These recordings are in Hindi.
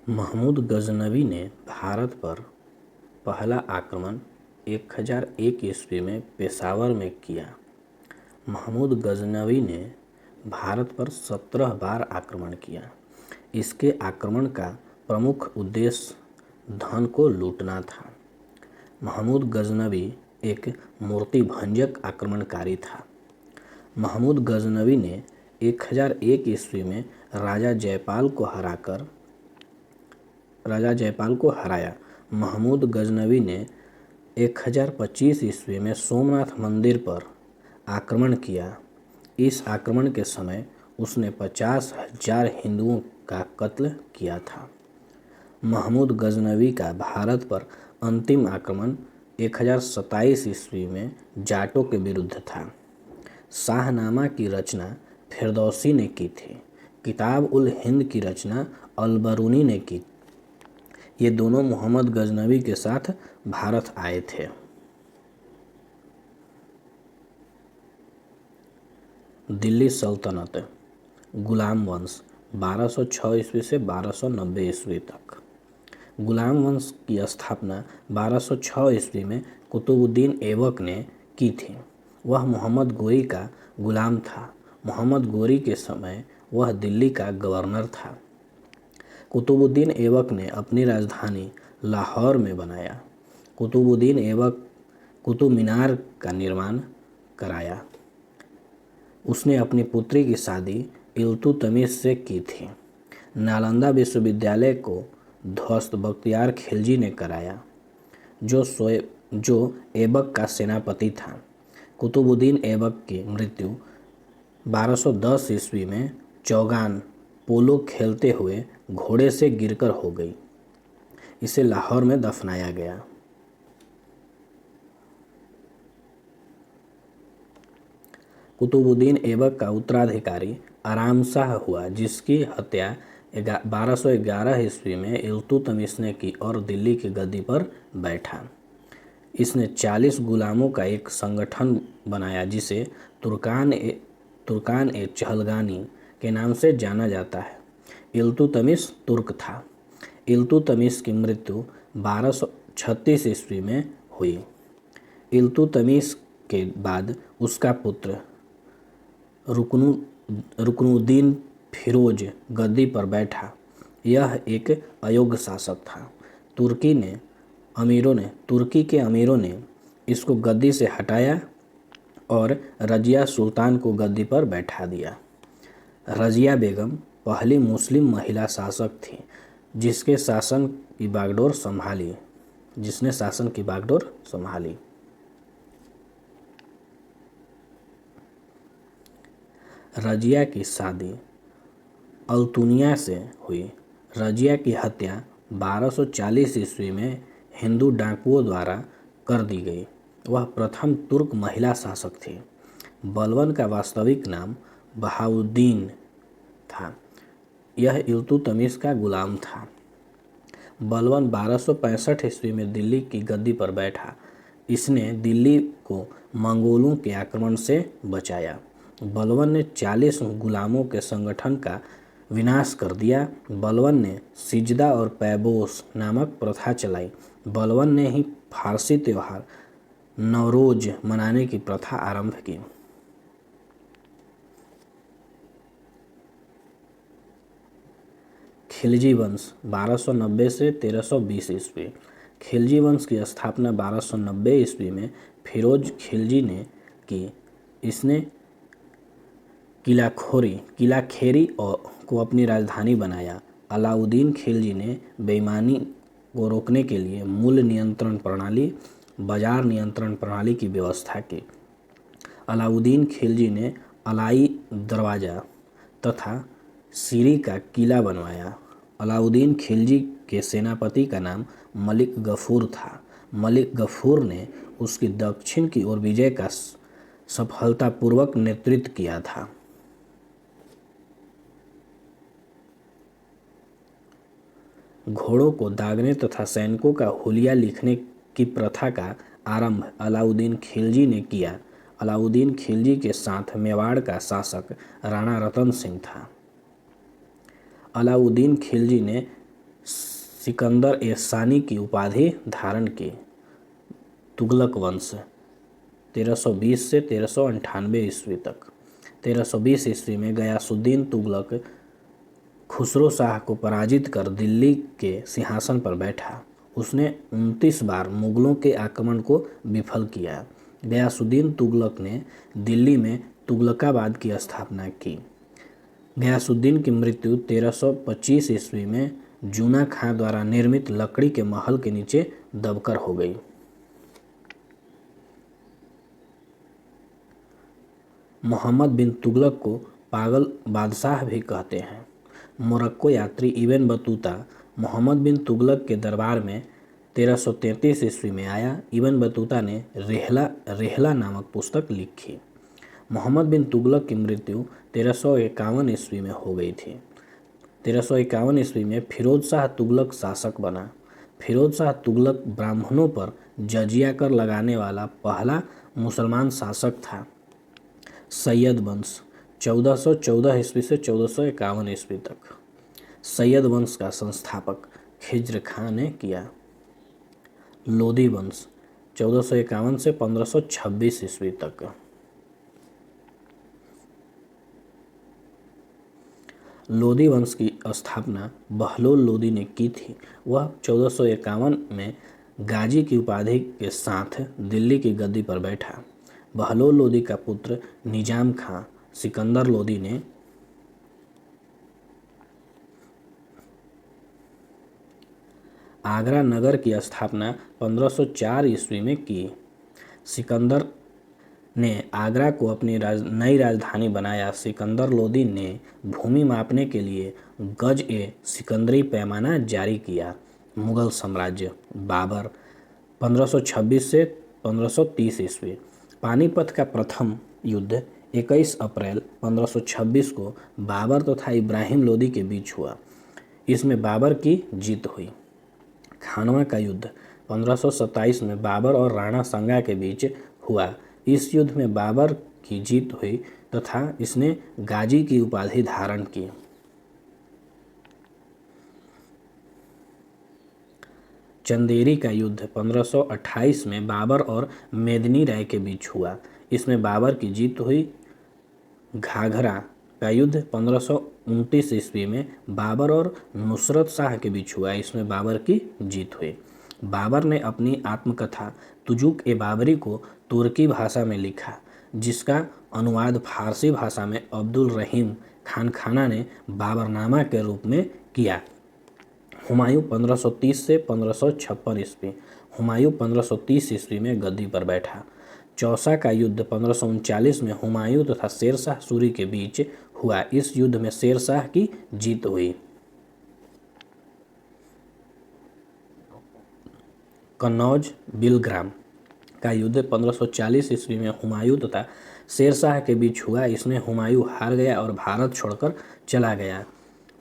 महमूद गजनवी ने भारत पर पहला आक्रमण 1001 ईस्वी में पेशावर में किया। महमूद गजनवी ने भारत पर 17 बार आक्रमण किया। इसके आक्रमण का प्रमुख उद्देश्य धन को लूटना था। महमूद गजनवी एक मूर्तिभंजक आक्रमणकारी था। महमूद गजनवी ने 1001 ईस्वी में राजा जयपाल को हराया। महमूद गजनवी ने 1025 ईस्वी में सोमनाथ मंदिर पर आक्रमण किया। इस आक्रमण के समय उसने 50,000 हिंदुओं का कत्ल किया था। महमूद गजनवी का भारत पर अंतिम आक्रमण 1027 ईस्वी में जाटों के विरुद्ध था। शाहनामा की रचना फिरदौसी ने की थी। किताब उल हिंद की रचना अल-बरूनी ने की। ये दोनों मोहम्मद गजनवी के साथ भारत आए थे। दिल्ली सल्तनत, गुलाम वंश 1206 ईस्वी से 1290 ईस्वी तक। गुलाम वंश की स्थापना 1206 ईस्वी में कुतुबुद्दीन ऐबक ने की थी। वह मोहम्मद गोरी का गुलाम था। मोहम्मद गोरी के समय वह दिल्ली का गवर्नर था। कुतुबुद्दीन ऐबक ने अपनी राजधानी लाहौर में बनाया। कुतुबुद्दीन ऐबक कुतुब मीनार का निर्माण कराया। उसने अपनी पुत्री की शादी इल्तुतमिश से की थी। नालंदा विश्वविद्यालय को ध्वस्त बख्तियार खिलजी ने कराया, जो ऐबक का सेनापति था। कुतुबुद्दीन ऐबक की मृत्यु 1210 ईस्वी में चौगान पोलो खेलते हुए घोड़े से गिरकर हो गई। इसे लाहौर में दफनाया गया। कुतुबुद्दीन ऐबक का उत्तराधिकारी आराम शाह हुआ, जिसकी हत्या 1211 ईस्वी में इल्तुतमिश ने की और दिल्ली की गद्दी पर बैठा। इसने 40 गुलामों का एक संगठन बनाया जिसे तुर्कान-ए-चहलगानी के नाम से जाना जाता है। इल्तुतमिश तुर्क था। इल्तुतमिश की मृत्यु 1236 ईस्वी में हुई। इल्तुतमिश के बाद उसका पुत्र रुकनुद्दीन फिरोज गद्दी पर बैठा। यह एक अयोग्य शासक था। तुर्की के अमीरों ने इसको गद्दी से हटाया और रजिया सुल्तान को गद्दी पर बैठा दिया। रजिया बेगम पहली मुस्लिम महिला शासक थी जिसने शासन की बागडोर संभाली। रजिया की शादी अल्तुनिया से हुई। रजिया की हत्या 1240 ईस्वी में हिंदू डाकुओं द्वारा कर दी गई। वह प्रथम तुर्क महिला शासक थी। बलबन का वास्तविक नाम बहाउद्दीन था। यह इल्तुतमिश का गुलाम था। बलबन 1265 ईस्वी में दिल्ली की गद्दी पर बैठा। इसने दिल्ली को मंगोलों के आक्रमण से बचाया। बलबन ने 40 गुलामों के संगठन का विनाश कर दिया। बलबन ने सिजदा और पैबोस नामक प्रथा चलाई। बलबन ने ही फारसी त्योहार नवरोज मनाने की प्रथा आरंभ की। खिलजी वंश 1290 से 1320 ईस्वी। खिलजी वंश की स्थापना 1290 ईस्वी में फिरोज खिलजी ने की। इसने किलाखेरी को अपनी राजधानी बनाया। अलाउद्दीन खिलजी ने बेईमानी को रोकने के लिए बाजार नियंत्रण प्रणाली की व्यवस्था की। अलाउद्दीन खिलजी ने अलाई दरवाजा तथा सीरी का किला बनवाया। अलाउद्दीन खिलजी के सेनापति का नाम मलिक गफूर था। मलिक गफूर ने उसकी दक्षिण की ओर विजय का सफलतापूर्वक नेतृत्व किया था। घोड़ों को दागने तथा सैनिकों का हुलिया लिखने की प्रथा का आरंभ अलाउद्दीन खिलजी ने किया। अलाउद्दीन खिलजी के साथ मेवाड़ का शासक राणा रतन सिंह था। अलाउद्दीन खिलजी ने सिकंदर ए सानी की उपाधि धारण की। तुगलक वंश 1320 से 1398 ईस्वी तक। 1320 ईस्वी में गयासुद्दीन तुगलक खुसरो शाह को पराजित कर दिल्ली के सिंहासन पर बैठा। उसने 29 बार मुगलों के आक्रमण को विफल किया। गयासुद्दीन तुगलक ने दिल्ली में तुगलकाबाद की स्थापना की। गयासुद्दीन की मृत्यु 1325 ईस्वी में जूना खां द्वारा निर्मित लकड़ी के महल के नीचे दबकर हो गई। मोहम्मद बिन तुगलक को पागल बादशाह भी कहते हैं। मोरक्को यात्री इब्न बतूता मोहम्मद बिन तुगलक के दरबार में 1333 ईस्वी में आया। इब्न बतूता ने रेहला नामक पुस्तक लिखी। मोहम्मद बिन तुगलक की मृत्यु 1351 ईस्वी में हो गई थी। 1351 ईस्वी में फिरोज शाह तुगलक शासक बना। फिरोज शाह तुगलक ब्राह्मणों पर जजिया कर लगाने वाला पहला मुसलमान शासक था। सैयद वंश 1414 ईस्वी से 1451 ईस्वी तक। सैयद वंश का संस्थापक खिज्र खां ने किया। लोधी वंश 1451 से 1526 ईस्वी तक। लोधी वंश की स्थापना बहलोल लोधी ने की थी। वह 1451 में गाजी की उपाधि के साथ दिल्ली की गद्दी पर बैठा। बहलोल लोधी का पुत्र निजाम खां सिकंदर लोधी ने आगरा नगर की स्थापना 1504 ईस्वी में की। सिकंदर ने आगरा को अपनी नई राजधानी बनाया। सिकंदर लोदी ने भूमि मापने के लिए गज ए सिकंदरी पैमाना जारी किया। मुगल साम्राज्य बाबर 1526 से 1530 ईस्वी। पानीपत का प्रथम युद्ध 21 अप्रैल 1526 को बाबर तथा इब्राहिम लोदी के बीच हुआ। इसमें बाबर की जीत हुई। खानवा का युद्ध 1527 में बाबर और राणा संगा के बीच हुआ। इस युद्ध में बाबर की जीत हुई तथा इसने गाजी की उपाधि धारण की। चंदेरी का युद्ध 1528 में बाबर और मेदिनी राय के बीच हुआ। इसमें बाबर की जीत हुई। घाघरा का युद्ध 1529 ईस्वी में बाबर और नुसरत शाह के बीच हुआ। इसमें बाबर की जीत हुई। बाबर ने अपनी आत्मकथा तुजुक ए बाबरी को तुर्की भाषा में लिखा, जिसका अनुवाद फारसी भाषा में अब्दुल रहीम खान खाना ने बाबरनामा के रूप में किया। हुमायूं 1530 से 1556 ईस्वी। हुमायूं 1530 ईस्वी में गद्दी पर बैठा। चौसा का युद्ध 1539 में हुमायूं तथा शेरशाह सूरी के बीच हुआ। इस युद्ध में शेरशाह की जीत हुई। कन्नौज बिलग्राम का युद्ध 1540 ईस्वी में हुमायूं तथा शेरशाह के बीच हुआ। इसमें हुमायूं हार गया और भारत छोड़कर चला गया।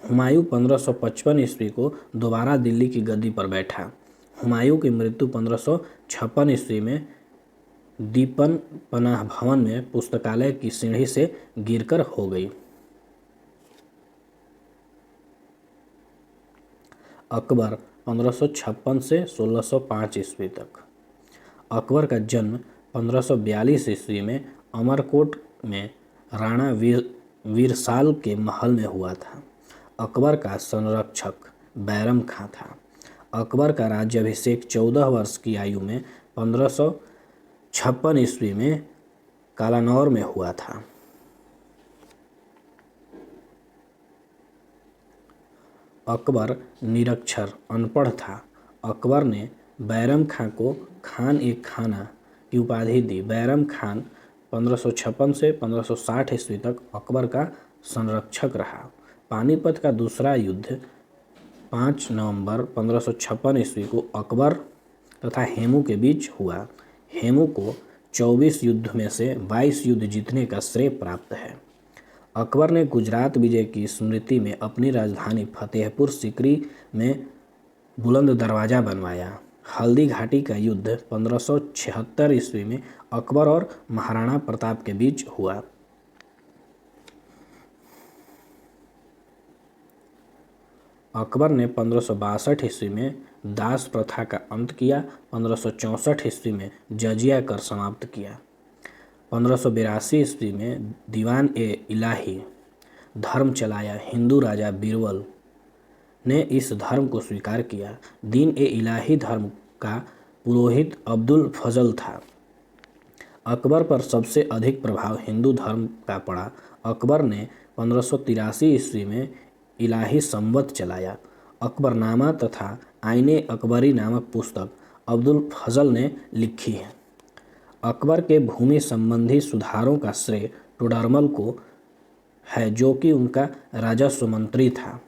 हुमायूं 1555 ईस्वी को दोबारा दिल्ली की गद्दी पर बैठा। हुमायूं की मृत्यु 1556 ईस्वी में दीपन पनाह भवन में पुस्तकालय की सीढ़ी से गिरकर हो गई। अकबर 1556 से 1605 ईस्वी तक। अकबर का जन्म 1542 ईस्वी में अमरकोट में राणा वीरसाल के महल में हुआ था। अकबर का संरक्षक बैरम खां था। अकबर का राज्याभिषेक 14 वर्ष की आयु में 1556 ईस्वी में कालानौर में हुआ था। अकबर निरक्षर अनपढ़ था। अकबर ने बैरम खां को खान ए खाना की उपाधि दी। बैरम खान 1556 से 1560 ईस्वी तक अकबर का संरक्षक रहा। पानीपत का दूसरा युद्ध 5 नवंबर 1556 ईस्वी को अकबर तथा हेमू के बीच हुआ। हेमू को 24 युद्ध में से 22 युद्ध जीतने का श्रेय प्राप्त है। अकबर ने गुजरात विजय की स्मृति में अपनी राजधानी फतेहपुर सीकरी में बुलंद दरवाज़ा बनवाया। हल्दी घाटी का युद्ध 1576 ईस्वी में अकबर और महाराणा प्रताप के बीच हुआ। अकबर ने 1562 ईस्वी में दास प्रथा का अंत किया। 1564 ईस्वी में जजिया कर समाप्त किया। 1582 ईस्वी में दीवान ए इलाही धर्म चलाया। हिंदू राजा बीरबल ने इस धर्म को स्वीकार किया। दीन ए इलाही धर्म का पुरोहित अब्दुल फजल था। अकबर पर सबसे अधिक प्रभाव हिंदू धर्म का पड़ा। अकबर ने 1583 ईस्वी में इलाही संवत चलाया। अकबरनामा तथा आईने अकबरी नामक पुस्तक अब्दुल फजल ने लिखी है। अकबर के भूमि संबंधी सुधारों का श्रेय टोडरमल को है, जो कि उनका राजस्व मंत्री था।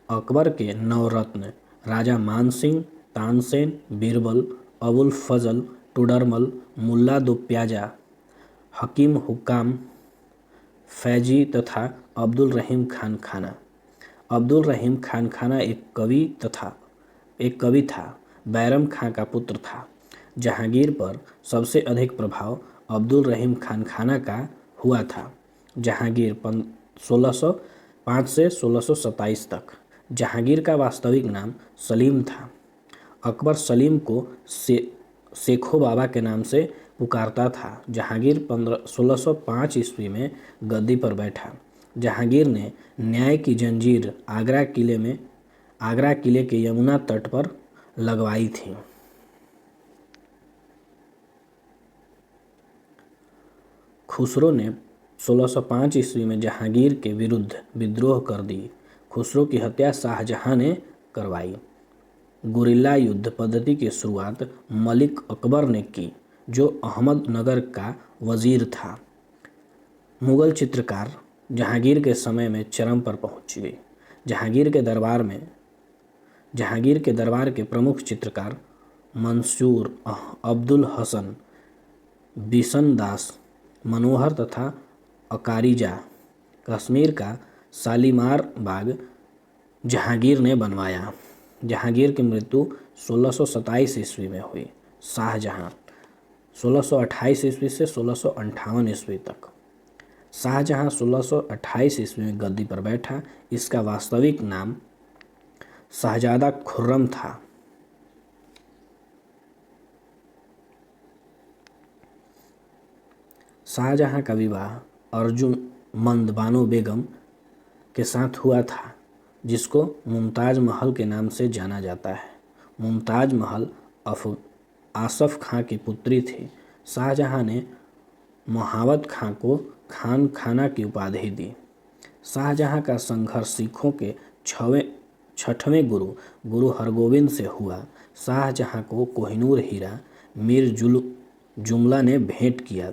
अकबर के नवरत्न राजा मानसिंह, तानसेन, बीरबल, अबुल फजल, टोडरमल, मुल्ला दो प्याजा, हकीम हुक्काम, फैजी तथा अब्दुल रहीम खान खाना। अब्दुल रहीम खान खाना एक कवि था। बैरम खां का पुत्र था। जहांगीर पर सबसे अधिक प्रभाव अब्दुल रहीम खान खाना का हुआ था। जहांगीर 1605 से 1627 तक। जहांगीर का वास्तविक नाम सलीम था। अकबर सलीम को शेखो बाबा के नाम से पुकारता था। जहांगीर 1605 ईस्वी में गद्दी पर बैठा। जहांगीर ने न्याय की जंजीर आगरा किले के यमुना तट पर लगवाई थी। खुसरो ने 1605 ईस्वी में जहांगीर के विरुद्ध विद्रोह कर दी। खुसरो की हत्या शाहजहां ने करवाई। गुरिल्ला युद्ध पद्धति की शुरुआत मलिक अकबर ने की, जो अहमदनगर का वजीर था। मुगल चित्रकार जहांगीर के समय में चरम पर पहुंच गई। जहांगीर के दरबार के प्रमुख चित्रकार मंसूर, अब्दुल हसन, बिशन दास, मनोहर तथा अकारिजा। कश्मीर का शालीमार बाग जहांगीर ने बनवाया। जहांगीर की मृत्यु 1627 ईस्वी में हुई। शाहजहां 1628 ईस्वी से 1658 ईस्वी तक। शाहजहां 1628 ईस्वी में गद्दी पर बैठा। इसका वास्तविक नाम शहजादा खुर्रम था। शाहजहां का विवाह अर्जुमंद बानो बेगम के साथ हुआ था, जिसको मुमताज महल के नाम से जाना जाता है। मुमताज महल आसफ खां की पुत्री थी। शाहजहां ने महावत खां को खान खाना की उपाधि दी। शाहजहां का संघर्ष सिखों के 6वें गुरु हरगोविंद से हुआ। शाहजहां को कोहिनूर हीरा मीर जुमला ने भेंट किया।